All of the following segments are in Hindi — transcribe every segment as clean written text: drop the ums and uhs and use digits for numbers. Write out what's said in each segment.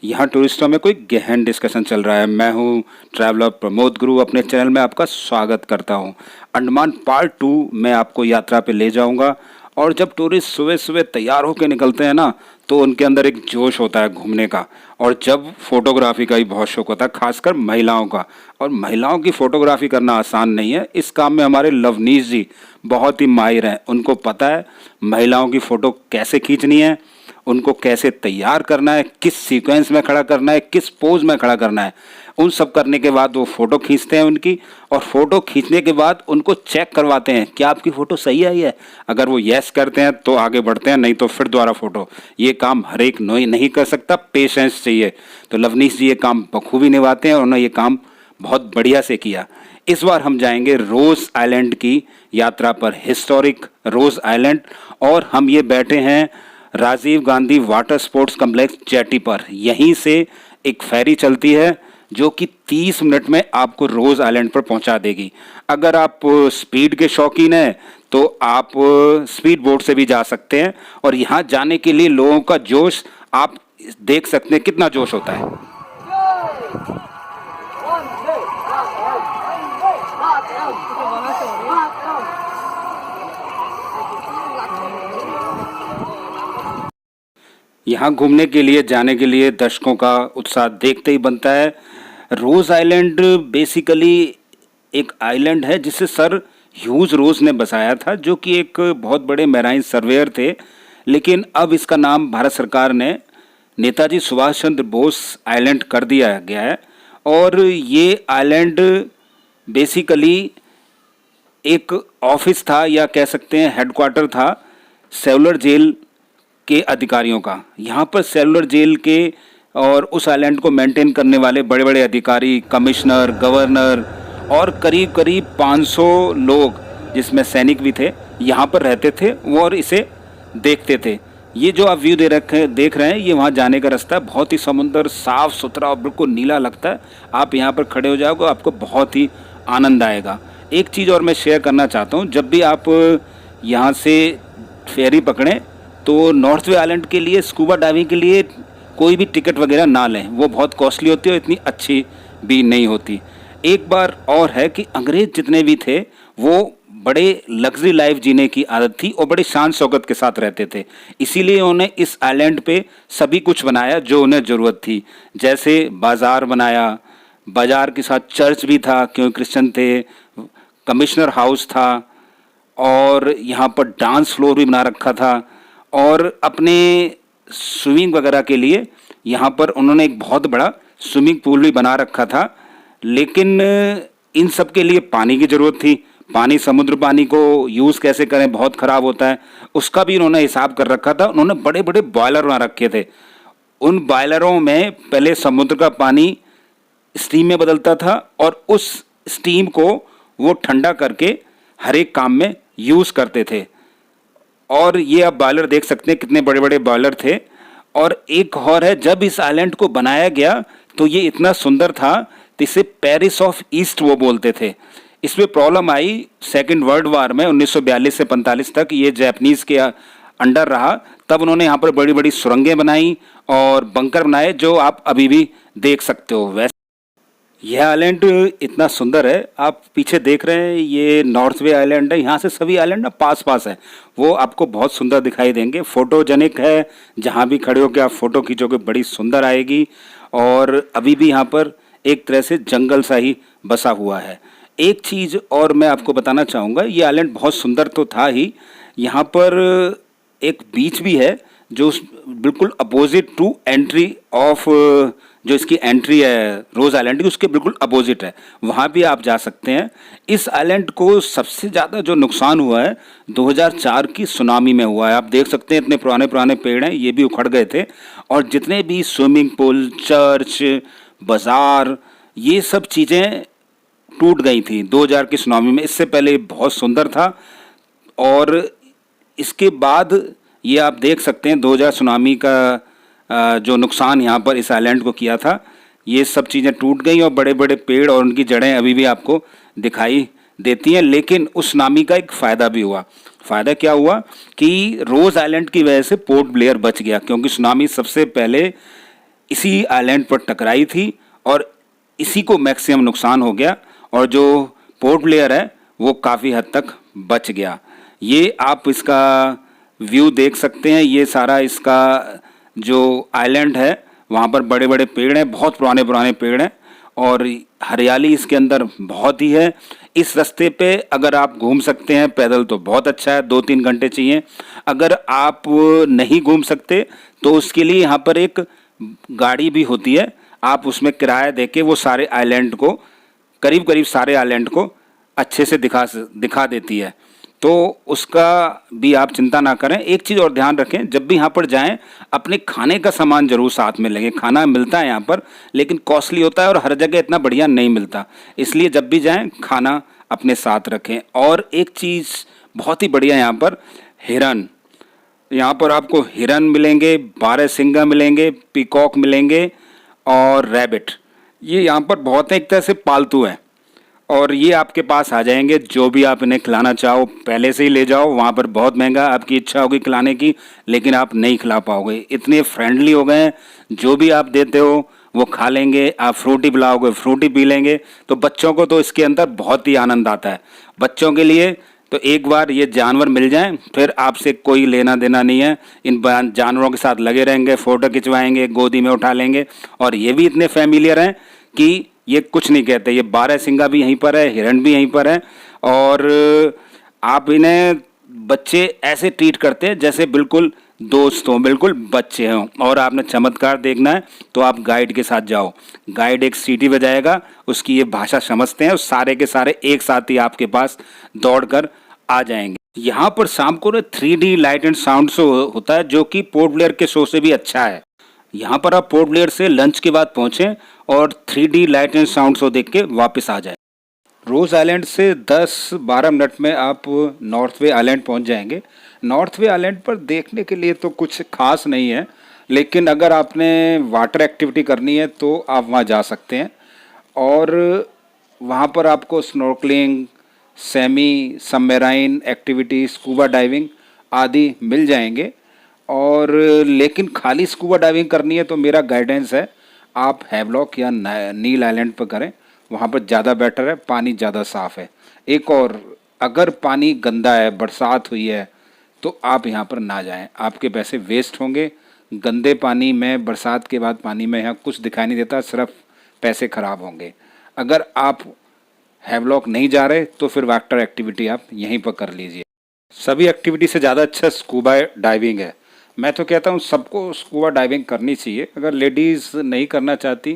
यहाँ टूरिस्टों में कोई गहन डिस्कशन चल रहा है। मैं हूँ ट्रैवलर प्रमोद गुरु, अपने चैनल में आपका स्वागत करता हूँ। अंडमान पार्ट 2 में आपको यात्रा पे ले जाऊँगा। और जब टूरिस्ट सुबह सुबह तैयार होकर निकलते हैं ना, तो उनके अंदर एक जोश होता है घूमने का। और जब फोटोग्राफी का भी बहुत शौक होता है, खासकर महिलाओं का। और महिलाओं की फ़ोटोग्राफी करना आसान नहीं है। इस काम में हमारे लवनीश जी बहुत ही माहिर हैं। उनको पता है महिलाओं की फ़ोटो कैसे खींचनी है, उनको कैसे तैयार करना है, किस सीक्वेंस में खड़ा करना है, किस पोज में खड़ा करना है। उन सब करने के बाद वो फ़ोटो खींचते हैं उनकी। और फ़ोटो खींचने के बाद उनको चेक करवाते हैं क्या आपकी फ़ोटो सही आई है। अगर वो यस करते हैं तो आगे बढ़ते हैं, नहीं तो फिर दोबारा फ़ोटो। ये काम हर एक नहीं कर सकता, पेशेंस चाहिए। तो लवनीश जी ये काम बखूबी निभाते हैं और उन्होंने ये काम बहुत बढ़िया से किया। इस बार हम जाएंगे रोज़ आइलैंड की यात्रा पर, हिस्टोरिक रोज़ आइलैंड। और हम ये बैठे हैं Rajiv Gandhi water sports complex jetty पर। यहीं से एक फेरी चलती है जो कि 30 मिनट में आपको रोज़ आइलैंड पर पहुंचा देगी। अगर आप स्पीड के शौकीन हैं तो आप स्पीड बोट से भी जा सकते हैं। और यहाँ जाने के लिए लोगों का जोश आप देख सकते हैं, कितना जोश होता है। यहाँ घूमने के लिए, जाने के लिए दर्शकों का उत्साह देखते ही बनता है। रोज़ आइलैंड बेसिकली एक आइलैंड है जिसे सर ह्यूज रोज ने बसाया था, जो कि एक बहुत बड़े मैराइन सर्वेयर थे। लेकिन अब इसका नाम भारत सरकार ने नेताजी सुभाष चंद्र बोस आइलैंड कर दिया गया है। और ये आइलैंड बेसिकली एक ऑफिस था, या कह सकते हैं हेडक्वार्टर था सेलुलर जेल के अधिकारियों का। यहाँ पर सेलुलर जेल के और उस आइलैंड को मेंटेन करने वाले बड़े बड़े अधिकारी, कमिश्नर, गवर्नर और करीब करीब 500 लोग, जिसमें सैनिक भी थे, यहाँ पर रहते थे और इसे देखते थे। ये जो आप व्यू देख रहे हैं, ये वहाँ जाने का रास्ता है। बहुत ही समुद्र साफ़ सुथरा और बिल्कुल नीला लगता है। आप यहाँ पर खड़े हो जाओगे, आपको बहुत ही आनंद आएगा। एक चीज़ और मैं शेयर करना चाहता हूँ, जब भी आप यहाँ से फेरी पकड़ें तो नॉर्थ वे आइलैंड के लिए स्कूबा डाइविंग के लिए कोई भी टिकट वगैरह ना लें, वो बहुत कॉस्टली होती है और इतनी अच्छी भी नहीं होती। एक बार और है कि अंग्रेज जितने भी थे वो बड़े लग्जरी लाइफ जीने की आदत थी और बड़े शान शौकत के साथ रहते थे। इसीलिए उन्होंने इस आइलैंड पे सभी कुछ बनाया जो उन्हें ज़रूरत थी। जैसे बाज़ार बनाया, बाज़ार के साथ चर्च भी था क्योंकि क्रिश्चियन थे, कमिश्नर हाउस था, और यहाँ पर डांस फ्लोर भी बना रखा था। और अपने स्विमिंग वगैरह के लिए यहाँ पर उन्होंने एक बहुत बड़ा स्विमिंग पूल भी बना रखा था। लेकिन इन सब के लिए पानी की ज़रूरत थी। पानी, समुद्र पानी को यूज़ कैसे करें, बहुत ख़राब होता है, उसका भी उन्होंने हिसाब कर रखा था। उन्होंने बड़े बड़े बॉयलर बना रखे थे। उन बॉयलरों में पहले समुद्र का पानी स्टीम में बदलता था और उस स्टीम को वो ठंडा करके हर एक काम में यूज़ करते थे। और ये आप बॉयलर देख सकते हैं, कितने बड़े बड़े बॉयलर थे। और एक और है, जब इस आइलैंड को बनाया गया तो ये इतना सुंदर था तो इसे पेरिस ऑफ ईस्ट वो बोलते थे। इसमें प्रॉब्लम आई सेकेंड वर्ल्ड वार में, 1942 से 45 तक ये जापानीज़ के अंडर रहा। तब उन्होंने यहाँ पर बड़ी बड़ी सुरंगें बनाई और बंकर बनाए, जो आप अभी भी देख सकते हो। वैसे यह आइलैंड इतना सुंदर है, आप पीछे देख रहे हैं, ये नॉर्थ वे आइलैंड है। यहाँ से सभी आइलैंड ना पास पास है, वो आपको बहुत सुंदर दिखाई देंगे। फोटोजेनिक है, जहाँ भी खड़े होकर आप फ़ोटो खींचोगे बड़ी सुंदर आएगी। और अभी भी यहाँ पर एक तरह से जंगल सा ही बसा हुआ है। एक चीज़ और मैं आपको बताना चाहूँगा, ये आइलैंड बहुत सुंदर तो था ही, यहाँ पर एक बीच भी है जो बिल्कुल अपोजिट टू एंट्री ऑफ, जो इसकी एंट्री है रोज़ आइलैंड की, उसके बिल्कुल अपोजिट है। वहाँ भी आप जा सकते हैं। इस आइलैंड को सबसे ज़्यादा जो नुकसान हुआ है 2004 की सुनामी में हुआ है। आप देख सकते हैं इतने पुराने पुराने पेड़ हैं, ये भी उखड़ गए थे। और जितने भी स्विमिंग पूल, चर्च, बाज़ार, ये सब चीज़ें टूट गई थी 2000 की सुनामी में। इससे पहले बहुत सुंदर था। और इसके बाद ये आप देख सकते हैं 2000 सुनामी का जो नुकसान यहाँ पर इस आइलैंड को किया था, ये सब चीज़ें टूट गई और बड़े बड़े पेड़ और उनकी जड़ें अभी भी आपको दिखाई देती हैं। लेकिन उस सुनामी का एक फ़ायदा भी हुआ। फ़ायदा क्या हुआ कि रोज़ आइलैंड की वजह से पोर्ट ब्लेयर बच गया, क्योंकि सुनामी सबसे पहले इसी आइलैंड पर टकराई थी और इसी को मैक्सिमम नुकसान हो गया और जो पोर्ट ब्लेयर है वो काफ़ी हद तक बच गया। ये आप इसका व्यू देख सकते हैं। ये सारा इसका जो आइलैंड है वहाँ पर बड़े बड़े पेड़ हैं, बहुत पुराने पुराने पेड़ हैं और हरियाली इसके अंदर बहुत ही है। इस रास्ते पे अगर आप घूम सकते हैं पैदल तो बहुत अच्छा है, 2-3 घंटे चाहिए। अगर आप नहीं घूम सकते तो उसके लिए यहाँ पर एक गाड़ी भी होती है, आप उसमें किराया देके वो सारे आइलैंड को, करीब करीब सारे आइलैंड को अच्छे से दिखा देती है। तो उसका भी आप चिंता ना करें। एक चीज़ और ध्यान रखें, जब भी यहाँ पर जाएं अपने खाने का सामान जरूर साथ में लेंगे। खाना मिलता है यहाँ पर लेकिन कॉस्टली होता है और हर जगह इतना बढ़िया नहीं मिलता, इसलिए जब भी जाएं खाना अपने साथ रखें। और एक चीज़ बहुत ही बढ़िया यहाँ पर, हिरन। यहाँ पर आपको हिरन मिलेंगे, बारहसिंगा मिलेंगे, पीकॉक मिलेंगे और रैबिट। ये यहाँ पर बहुत एक तरह से पालतू हैं और ये आपके पास आ जाएंगे। जो भी आप इन्हें खिलाना चाहो पहले से ही ले जाओ, वहाँ पर बहुत महंगा, आपकी इच्छा होगी खिलाने की लेकिन आप नहीं खिला पाओगे, इतने फ्रेंडली हो गए हैं। जो भी आप देते हो वो खा लेंगे। आप फ्रूटी पिलाओगे फ्रूटी पी लेंगे। तो बच्चों को तो इसके अंदर बहुत ही आनंद आता है। बच्चों के लिए तो एक बार ये जानवर मिल जाएं फिर आपसे कोई लेना देना नहीं है। इन जानवरों के साथ लगे रहेंगे, फ़ोटो खिंचवाएंगे, गोदी में उठा लेंगे और ये भी इतने फेमिलियर हैं कि ये कुछ नहीं कहते। ये बारहसिंगा भी यहीं पर है, हिरण भी यहीं पर है और आप इन्हें बच्चे ऐसे ट्रीट करते हैं जैसे बिल्कुल दोस्त हों, बिल्कुल बच्चे हों। और आपने चमत्कार देखना है तो आप गाइड के साथ जाओ। गाइड एक सीटी बजाएगा, उसकी ये भाषा समझते हैं और सारे के सारे एक साथ ही आपके पास दौड़कर आ जाएंगे। यहाँ पर शाम को 3D light and sound show होता है जो कि पोर्ट ब्लेयर के शो से भी अच्छा है। यहाँ पर आप पोर्ट ब्लेयर से लंच के बाद पहुँचें और 3D light and sound show देख के वापस आ जाएं। रोज़ आइलैंड से 10-12 मिनट में आप नॉर्थ वे आइलैंड पहुँच जाएंगे। नॉर्थ वे आइलैंड पर देखने के लिए तो कुछ खास नहीं है, लेकिन अगर आपने वाटर एक्टिविटी करनी है तो आप वहाँ जा सकते हैं और वहाँ पर आपको snorkelling, semi submarine activity, scuba diving आदि मिल जाएंगे। और लेकिन खाली स्कूबा डाइविंग करनी है तो मेरा गाइडेंस है आप हैवलॉक या नील आइलैंड पर करें, वहाँ पर ज़्यादा बेटर है, पानी ज़्यादा साफ़ है। एक और, अगर पानी गंदा है, बरसात हुई है तो आप यहाँ पर ना जाएं, आपके पैसे वेस्ट होंगे। गंदे पानी में, बरसात के बाद पानी में यहाँ कुछ दिखाई नहीं देता, सिर्फ पैसे ख़राब होंगे। अगर आप हैवलॉक नहीं जा रहे तो फिर वाटर एक्टिविटी आप यहीं पर कर लीजिए। सभी एक्टिविटी से ज़्यादा अच्छा स्कूबा डाइविंग है। मैं तो कहता हूँ सबको स्कूबा डाइविंग करनी चाहिए। अगर लेडीज़ नहीं करना चाहती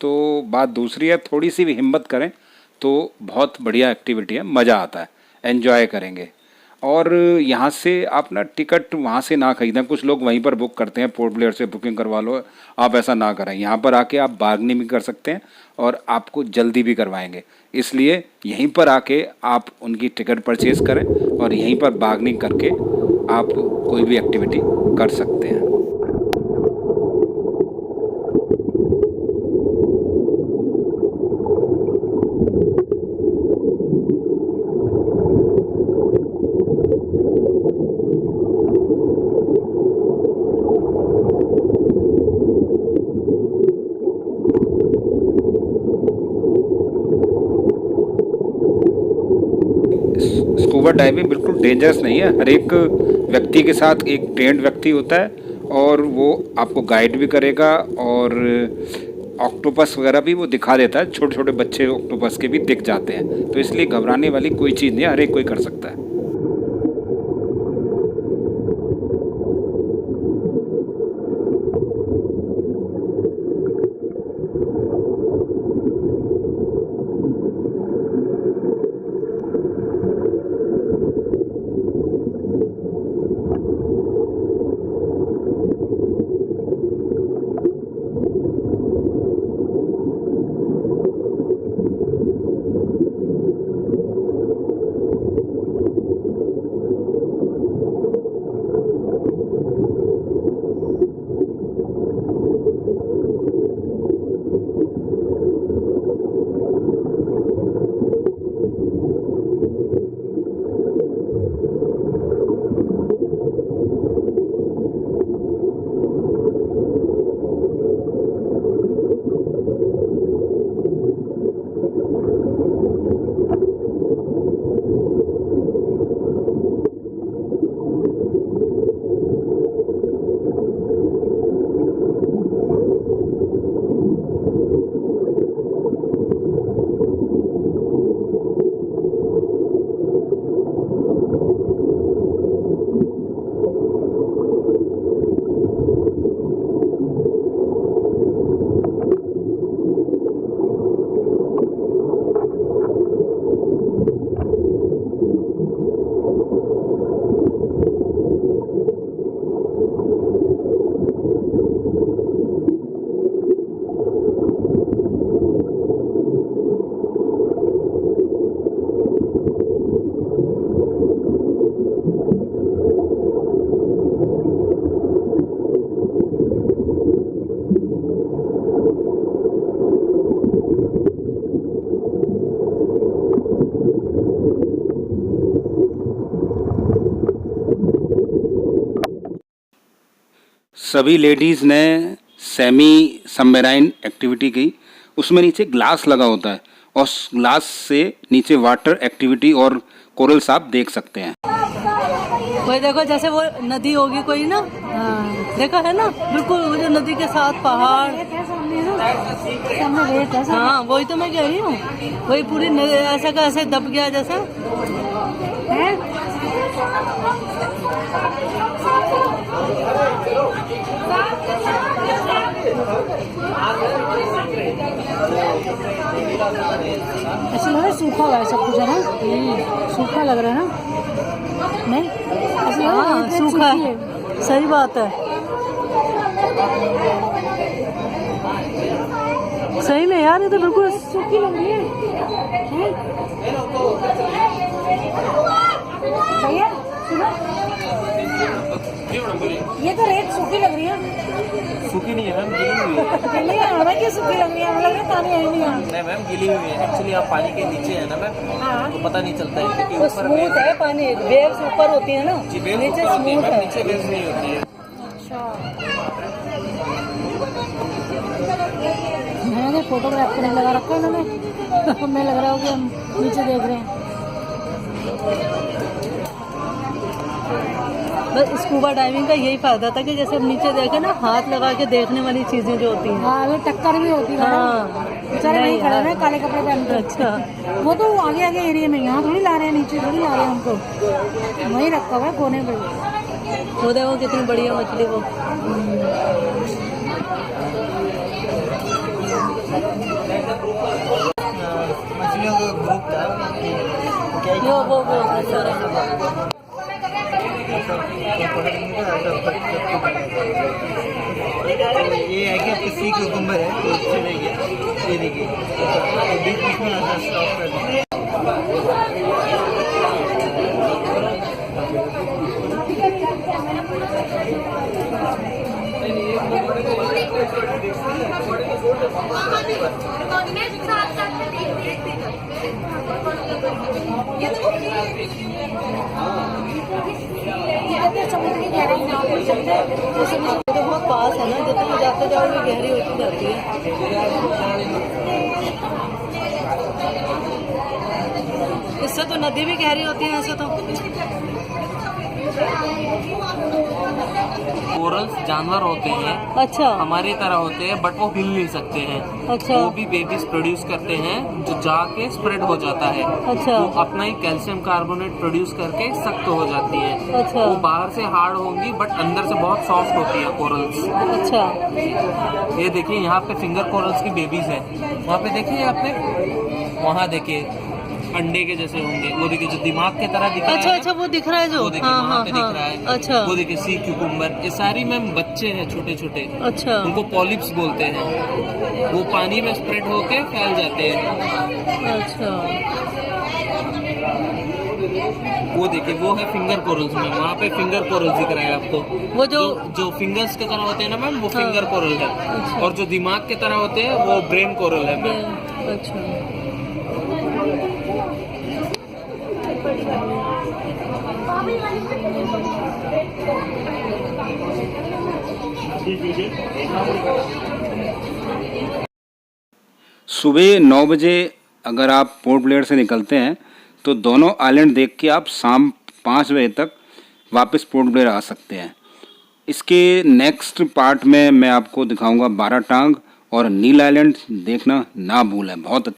तो बात दूसरी है, थोड़ी सी भी हिम्मत करें तो बहुत बढ़िया एक्टिविटी है, मज़ा आता है, एन्जॉय करेंगे। और यहाँ से आप ना टिकट वहाँ से ना खरीदें, कुछ लोग वहीं पर बुक करते हैं, पोर्ट ब्लेयर से बुकिंग करवा लो, आप ऐसा ना करें। यहाँ पर आके आप बार्गेनिंग भी कर सकते हैं और आपको जल्दी भी करवाएंगे, इसलिए यहीं पर आके आप उनकी टिकट परचेज़ करें और यहीं पर बार्गेनिंग करके आप कोई भी एक्टिविटी कर सकते हैं। स्कूबा डाइविंग बिल्कुल डेंजरस नहीं है। हर एक व्यक्ति के साथ एक ट्रेंड व्यक्ति होता है और वो आपको गाइड भी करेगा और ऑक्टोपस वगैरह भी वो दिखा देता है। छोटे छोटे बच्चे ऑक्टोपस के भी दिख जाते हैं, तो इसलिए घबराने वाली कोई चीज़ नहीं है, हर एक कोई कर सकता है। सभी लेडीज़ ने सेमी सबमरीन एक्टिविटी की, उसमें नीचे ग्लास लगा होता है और उस ग्लास से नीचे वाटर एक्टिविटी और कोरल्स आप देख सकते हैं। वही देखो जैसे वो नदी होगी कोई ना, देखा है ना, बिल्कुल वो जो नदी के साथ पहाड़, हाँ वही तो मैं कह रही हूँ, वही पूरी ऐसा का ऐसे दब गया जैसा है। ऐसा लग रहा है सूखा हुआ है सब कुछ, है ना? सूखा लग रहा है ना? नहीं ऐसा लग रहा है सूखा है, सही बात है, सही में यार ये तो बिल्कुल सूखी लग रही है। भैया सुनो, ये तो रेत सूखी लग रही है। सूखी नहीं है मैम, गीली हुई है। गीली है हमें की सूखी लग रही है, मतलब पानी है नहीं है। नहीं मैम, गीली हुई है। एक्चुअली आप पानी के नीचे है ना मैम, हाँ तो पता नहीं चलता है क्योंकि वो ऊपर में स्मूथ है पानी, वेव्स ऊपर होती है ना, जी वेव नीचे ऊपर होती है स्मूथ मैम, है। नीचे वेव नहीं होती है। अच्छा, मैंने फोटोग्राफ करने लगा रखा है उन्होंने। हमें लग रहा हो कि हम नीचे देख रहे हैं। बस स्कूबा डाइविंग का यही फायदा था कि जैसे हम नीचे देखे ना, हाथ लगा के देखने वाली चीजें जो होती हैं। हाँ वो टक्कर भी होती है। हाँ बेचारे वहीं खड़े हैं काले कपड़े पहन के। अच्छा, वो तो आगे आगे एरिया में, यहाँ थोड़ी ला रहे हैं, नीचे थोड़ी ला रहे हैं हमको, वहीं रखा हुआ है कोने पे। वो देखो कितनी बढ़िया मछली वो। मछलियों को ग्रुप था यो वो ये है कि आपके सी क्यूकम्बर है तो चलेगी। ये देखिए बीच बीच में ऐसा स्टॉप कर दीजिए। समुद्र की गहराई ना हो सकते, जैसे कि तो बहुत पास है ना, जितना जाते जाओगे गहरी होती जाती है। इससे तो नदी भी गहरी होती है ऐसे तो। कोरल्स जानवर होते हैं, अच्छा हमारी तरह होते हैं, बट वो हिल नहीं सकते हैं। अच्छा वो भी बेबीज प्रोड्यूस करते हैं जो जाके स्प्रेड हो जाता है। अच्छा वो अपना ही कैल्शियम कार्बोनेट प्रोड्यूस करके सख्त हो जाती है। अच्छा वो बाहर से हार्ड होंगी बट अंदर से बहुत सॉफ्ट होती है कोरल्स। अच्छा ये देखिए यहाँ पे फिंगर कोरल्स की बेबीज है, वहाँ पे देखिए आपने, वहाँ देखिए अंडे के जैसे होंगे, वो देखिए जो दिमाग की तरह दिख रहा अच्छा है। अच्छा वो दिख रहा है जो, वो देखिए हाँ वहाँ हाँ पे हाँ, दिख रहा है। अच्छा वो देखिए सी क्यूकुम्बर, ये सारी मैम बच्चे हैं छोटे छोटे, अच्छा उनको पॉलिप्स बोलते हैं। वो पानी में स्प्रेड होके फैल जाते हैं। अच्छा वो देखिए वो है फिंगर कोरल्स में, वहाँ पे फिंगर कोरल्स दिख रहा है आपको। वो जो जो फिंगर्स की तरह होते हैं ना मैम, वो हाँ। फिंगर कोरल है। अच्छा। और जो दिमाग की तरह होते हैं वो ब्रेन कोरल है मैम। अच्छा सुबह 9 बजे अगर आप पोर्ट ब्लेयर से निकलते हैं तो दोनों आइलैंड देख के आप शाम 5 बजे तक वापस पोर्ट ब्लेयर आ सकते हैं। इसके नेक्स्ट पार्ट में मैं आपको दिखाऊंगा 12 टांग और नील आइलैंड, देखना ना भूलें, बहुत